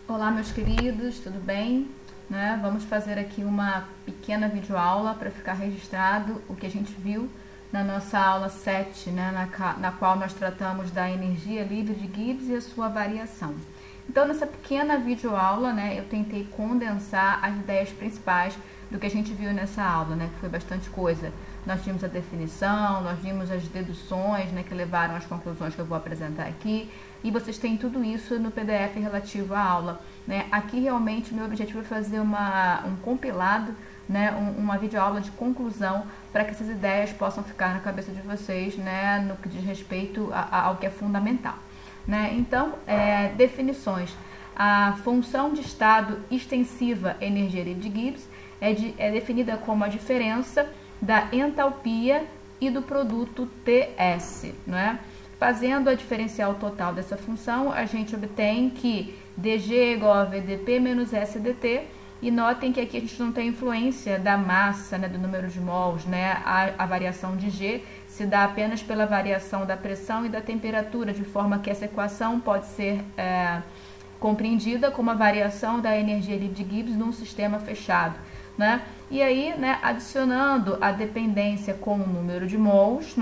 Olá, meus queridos, tudo bem? Vamos fazer aqui uma pequena videoaula para ficar registrado o que a gente viu na nossa aula 7, na qual nós tratamos da energia livre de Gibbs e a sua variação. Então, nessa pequena videoaula, eu tentei condensar as ideias principais do que a gente viu nessa aula, que foi bastante coisa. Nós vimos a definição, nós vimos as deduções, que levaram às conclusões que eu vou apresentar aqui, e vocês têm tudo isso no PDF relativo à aula. Aqui, realmente, meu objetivo é fazer um compilado, uma videoaula de conclusão, para que essas ideias possam ficar na cabeça de vocês, no que diz respeito ao que é fundamental. Então, definições. A função de estado extensiva energia livre de Gibbs é definida como a diferença da entalpia e do produto TS, Fazendo a diferencial total dessa função, a gente obtém que dG é igual a VdP menos SdT, e notem que aqui a gente não tem influência da massa, do número de mols, a variação de G se dá apenas pela variação da pressão e da temperatura, de forma que essa equação pode ser compreendida como a variação da energia livre de Gibbs num sistema fechado. E aí, adicionando a dependência com o número de mols,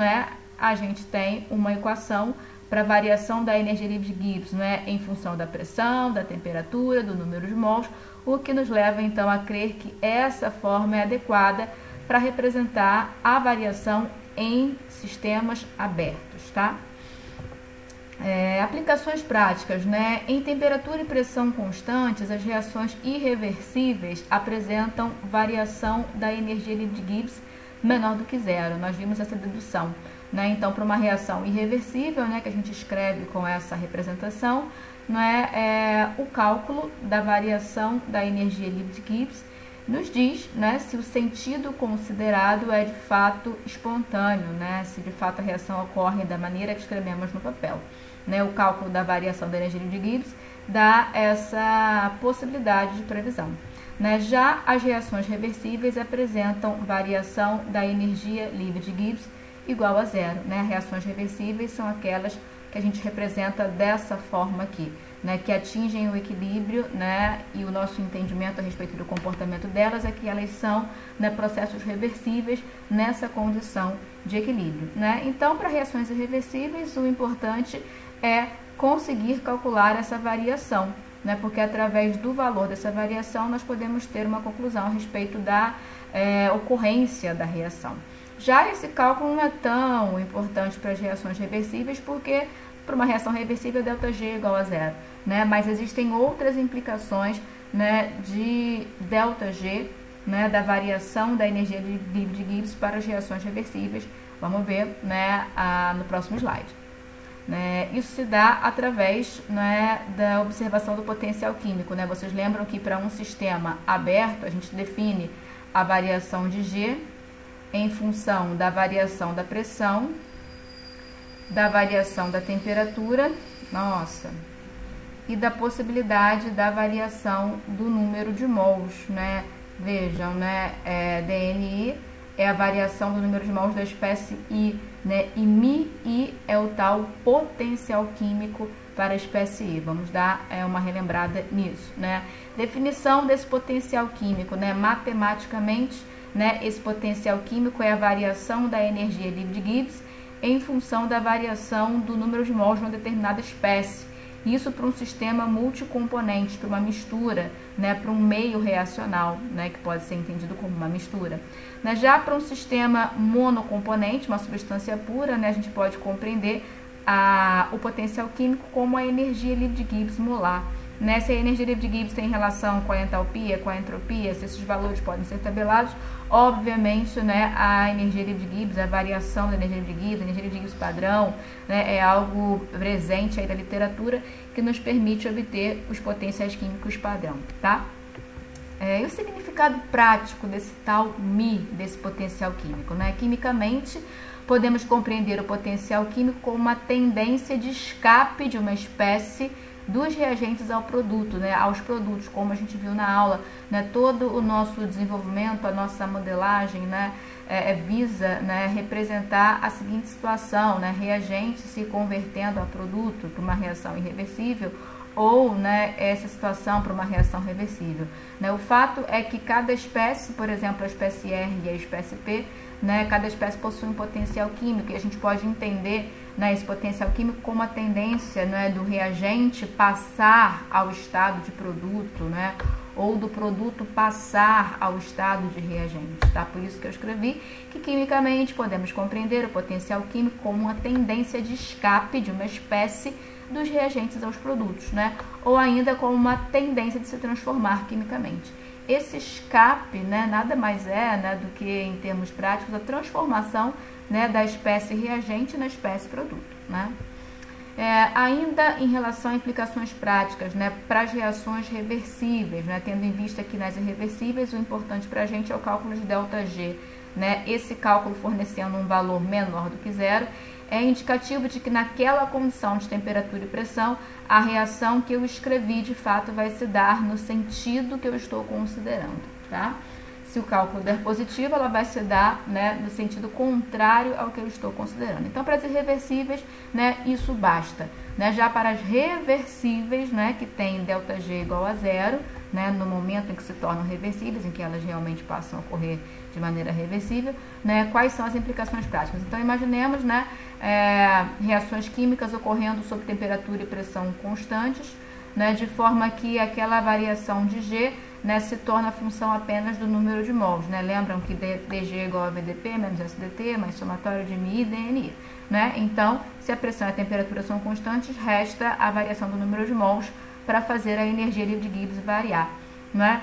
a gente tem uma equação para a variação da energia livre de Gibbs, em função da pressão, da temperatura, do número de mols, o que nos leva então a crer que essa forma é adequada para representar a variação em sistemas abertos, aplicações práticas, em temperatura e pressão constantes, as reações irreversíveis apresentam variação da energia livre de Gibbs menor do que zero. Nós vimos essa dedução. Então, para uma reação irreversível, que a gente escreve com essa representação, o cálculo da variação da energia livre de Gibbs nos diz se o sentido considerado é de fato espontâneo, se de fato a reação ocorre da maneira que escrevemos no papel. O cálculo da variação da energia livre de Gibbs dá essa possibilidade de previsão. Já as reações reversíveis apresentam variação da energia livre de Gibbs igual a zero. Reações reversíveis são aquelas que a gente representa dessa forma aqui, que atingem o equilíbrio, e o nosso entendimento a respeito do comportamento delas é que elas são processos reversíveis nessa condição de equilíbrio. Então, para reações irreversíveis, o importante é conseguir calcular essa variação, porque através do valor dessa variação nós podemos ter uma conclusão a respeito da ocorrência da reação. Já esse cálculo não é tão importante para as reações reversíveis, porque para uma reação reversível ΔG é igual a zero, mas existem outras implicações de ΔG, da variação da energia livre de Gibbs para as reações reversíveis. Vamos ver no próximo slide. Isso se dá através da observação do potencial químico. Vocês lembram que para um sistema aberto a gente define a variação de G em função da variação da pressão, da variação da temperatura, e da possibilidade da variação do número de mols, Vejam, DNI é a variação do número de mols da espécie I, e μI é o tal potencial químico para a espécie I. Vamos dar uma relembrada nisso, Definição desse potencial químico, matematicamente, esse potencial químico é a variação da energia livre de Gibbs em função da variação do número de mols de uma determinada espécie. Isso para um sistema multicomponente, para uma mistura, para um meio reacional, que pode ser entendido como uma mistura. Já para um sistema monocomponente, uma substância pura, a gente pode compreender o potencial químico como a energia livre de Gibbs molar. Se a energia livre de Gibbs tem relação com a entalpia, com a entropia, se esses valores podem ser tabelados, obviamente, a energia livre de Gibbs, a variação da energia livre de Gibbs, a energia livre de Gibbs padrão, é algo presente aí da literatura que nos permite obter os potenciais químicos padrão, E o significado prático desse tal μ, desse potencial químico, Quimicamente, podemos compreender o potencial químico como uma tendência de escape de uma espécie dos reagentes ao produto, aos produtos, como a gente viu na aula, todo o nosso desenvolvimento, a nossa modelagem, visa representar a seguinte situação, reagente se convertendo a produto para uma reação irreversível, ou, né, essa situação para uma reação reversível, né? O fato é que cada espécie, por exemplo, a espécie R e a espécie P, né, cada espécie possui um potencial químico, e a gente pode entender, né, esse potencial químico como a tendência, né, do reagente passar ao estado de produto, né, ou do produto passar ao estado de reagente, tá? Por isso que eu escrevi que quimicamente podemos compreender o potencial químico como uma tendência de escape de uma espécie dos reagentes aos produtos, né? Ou ainda como uma tendência de se transformar quimicamente. Esse escape, né, nada mais é, né, do que, em termos práticos, a transformação, né, da espécie reagente na espécie produto, né? Ainda em relação a implicações práticas, né, para as reações reversíveis, né, tendo em vista que nas irreversíveis o importante para a gente é o cálculo de ΔG, né, esse cálculo fornecendo um valor menor do que zero, é indicativo de que naquela condição de temperatura e pressão, a reação que eu escrevi de fato vai se dar no sentido que eu estou considerando, tá? Se o cálculo der positivo, ela vai se dar, né, no sentido contrário ao que eu estou considerando. Então, para as irreversíveis, né, isso basta. Né? Já para as reversíveis, né, que tem ΔG igual a zero, né, no momento em que se tornam reversíveis, em que elas realmente passam a ocorrer de maneira reversível, né, quais são as implicações práticas? Então, imaginemos, né, reações químicas ocorrendo sob temperatura e pressão constantes, né, de forma que aquela variação de G, né, se torna a função apenas do número de mols, né? Lembram que dG é igual a VDP menos SDT, mais somatório de MI e DNI, né? Então, se a pressão e a temperatura são constantes, resta a variação do número de mols para fazer a energia livre de Gibbs variar, né?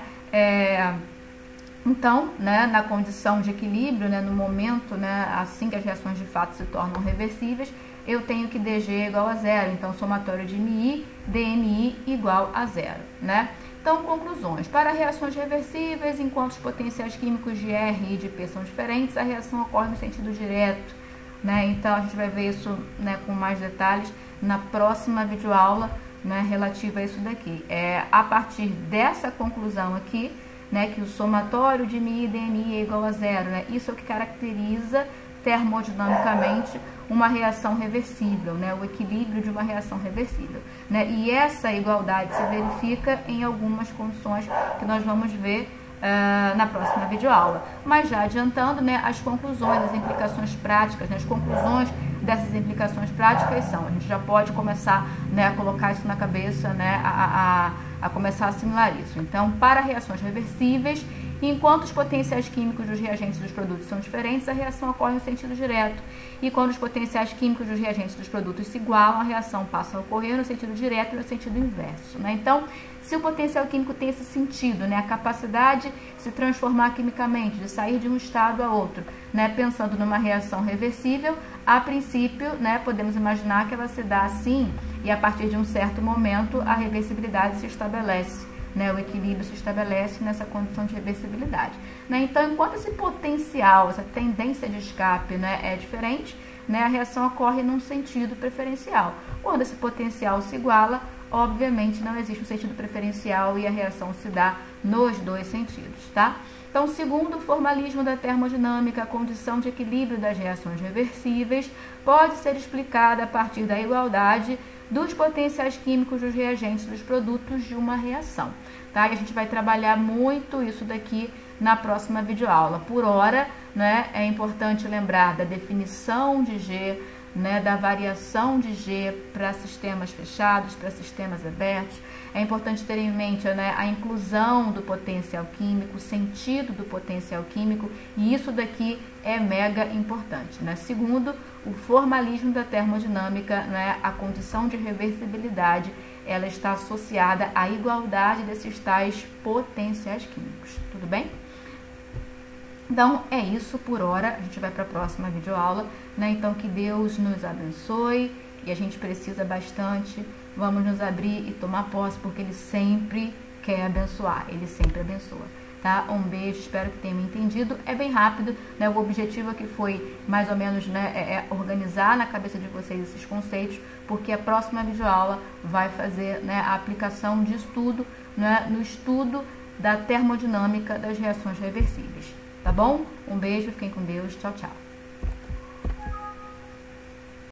Então, né, na condição de equilíbrio, né, no momento, né, assim que as reações de fato se tornam reversíveis, eu tenho que dG é igual a zero, então somatório de MI, DNI igual a zero, né? Então, conclusões. Para reações reversíveis, enquanto os potenciais químicos de R e de P são diferentes, a reação ocorre no sentido direto, né? Então, a gente vai ver isso, né, com mais detalhes na próxima videoaula, né, relativa a isso daqui. A partir dessa conclusão aqui, né, que o somatório de MI e DNI é igual a zero, né? Isso é o que caracteriza termodinamicamente uma reação reversível, né, o equilíbrio de uma reação reversível, né, e essa igualdade se verifica em algumas condições que nós vamos ver na próxima videoaula. Mas já adiantando, né, as conclusões, as implicações práticas, né, as conclusões dessas implicações práticas são, a gente já pode começar, né, a colocar isso na cabeça, né, a começar a assimilar isso. Então, para reações reversíveis, enquanto os potenciais químicos dos reagentes dos produtos são diferentes, a reação ocorre no sentido direto. E quando os potenciais químicos dos reagentes dos produtos se igualam, a reação passa a ocorrer no sentido direto e no sentido inverso, né? Então, se o potencial químico tem esse sentido, né, a capacidade de se transformar quimicamente, de sair de um estado a outro, né, pensando numa reação reversível, a princípio, né, podemos imaginar que ela se dá assim e a partir de um certo momento a reversibilidade se estabelece. Né, o equilíbrio se estabelece nessa condição de reversibilidade. Né? Então, enquanto esse potencial, essa tendência de escape, né, é diferente, né, a reação ocorre num sentido preferencial. Quando esse potencial se iguala, obviamente não existe um sentido preferencial e a reação se dá nos dois sentidos, tá? Então, segundo o formalismo da termodinâmica, a condição de equilíbrio das reações reversíveis pode ser explicada a partir da igualdade dos potenciais químicos dos reagentes dos produtos de uma reação, tá? E a gente vai trabalhar muito isso daqui na próxima videoaula. Por hora, né, é importante lembrar da definição de G, né, da variação de G para sistemas fechados, para sistemas abertos. É importante ter em mente, né, a inclusão do potencial químico, o sentido do potencial químico, e isso daqui é mega importante, né? Segundo o formalismo da termodinâmica, né, a condição de reversibilidade, ela está associada à igualdade desses tais potenciais químicos, tudo bem? Então, é isso por hora, a gente vai para a próxima videoaula, né? Então, que Deus nos abençoe, e a gente precisa bastante, vamos nos abrir e tomar posse, porque Ele sempre quer abençoar, Ele sempre abençoa, tá? Um beijo, espero que tenham entendido, é bem rápido, né? O objetivo aqui foi, mais ou menos, né, organizar na cabeça de vocês esses conceitos, porque a próxima videoaula vai fazer, né, a aplicação de estudo, né, no estudo da termodinâmica das reações reversíveis. Tá bom? Um beijo, fiquem com Deus. Tchau, tchau.